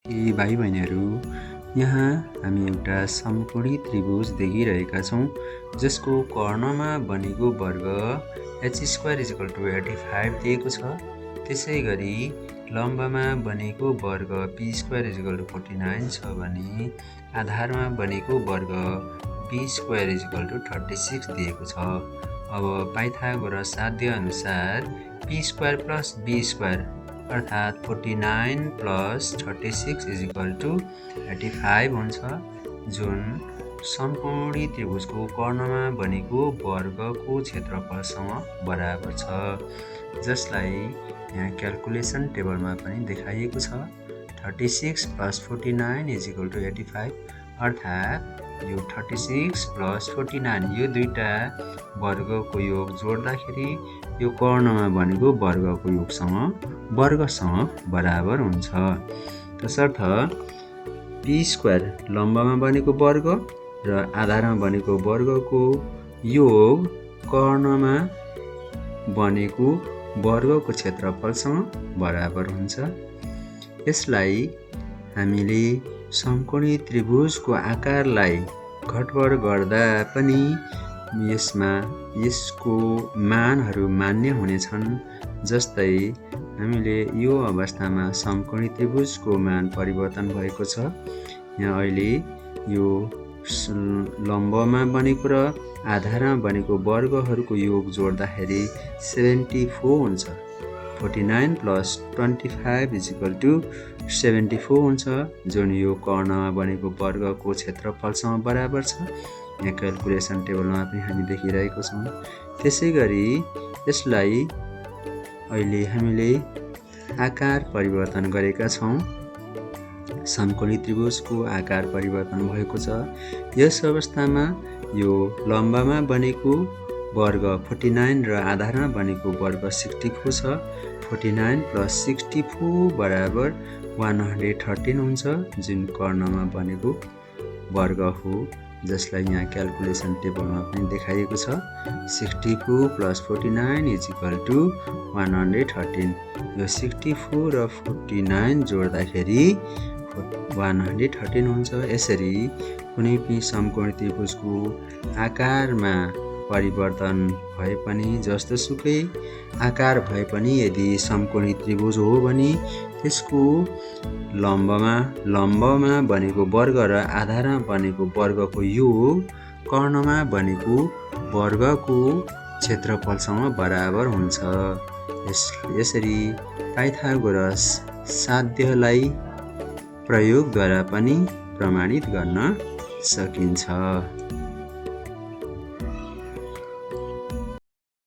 भाइ बहिनीहरू, यहाँ हामी एउटा समकोणी त्रिभुज देखिरहेका छौँ जसको कर्णमा बनेको वर्ग h² = 85 दिएको छ। त्यसै गरी लम्बमा बनेको वर्ग p² = 49 छ भने आधारमा बनेको वर्ग b² = 36 दिएको छ। अब पाइथागोरस साध्य अनुसार p² + b² अर्थात् 49 + 36 = 85 हुन्छ, जुन समकोणी त्रिभुजको कर्णमा बनेको वर्गको क्षेत्रफलसँग बराबर छ, जसलाई यहाँ क्याल्कुलेसन टेबलमा पनि देखाइएको छ। 36 + 49 = 85 अर्थात् यो 36 + 49 यो दुईटा वर्गको योग जोड्दाखेरि यो कर्णमा बनेको वर्गसँग बराबर हुन्छ। तसर्थ p² लम्बमा बनेको वर्ग र आधारमा बनेको वर्गको योग कर्णमा बनेको वर्गको क्षेत्रफलसँग बराबर हुन्छ। यसलाई हामीले समकोणी त्रिभुजको आकारलाई घटबड गर्दा पनि यसको मानहरू मान्य हुनेछन्। जस्तै हामीले यो अवस्थामा समकोणी त्रिभुजको मान परिवर्तन भएको छ। यहाँ अहिले यो लम्बमा बनेको र आधारमा बनेको वर्गहरूको योग जोड्दाखेरि 74 हुन्छ। 49 + 25 = 74 हुन्छ, जुन यो कर्णमा बनेको वर्गको क्षेत्रफलसँग बराबर छ। यहाँ क्याल्कुलेसन टेबलमा पनि हामी देखिरहेको छौँ। त्यसै गरी यसलाई अहिले हामीले आकार परिवर्तन गरेका छौँ। समकोणी त्रिभुजको आकार परिवर्तन भएको छ। यस अवस्थामा यो लम्बमा बनेको वर्ग 49 र आधारमा बनेको वर्ग 64 छ। 49 + 64 = 113 हुन्छ, जुन कर्णमा बनेको वर्ग हो, जसलाई यहाँ क्याल्कुलेसन टेबलमा पनि देखाइएको छ। 64 + 49 = 113। यो 64 र 49 जोड्दाखेरि 113 हुन्छ। यसरी कुनै पनि समकोणी त्रिभुजको आकारमा परिवर्तन भए पनि, जस्तोसुकै आकार भए पनि, यदि समकोणी त्रिभुज हो भने त्यसको लम्बमा बनेको वर्ग र आधारमा बनेको वर्गको योग कर्णमा बनेको वर्गको क्षेत्रफलसँग बराबर हुन्छ। यसरी पाइथागोरस साध्यलाई प्रयोगद्वारा पनि प्रमाणित गर्न सकिन्छ।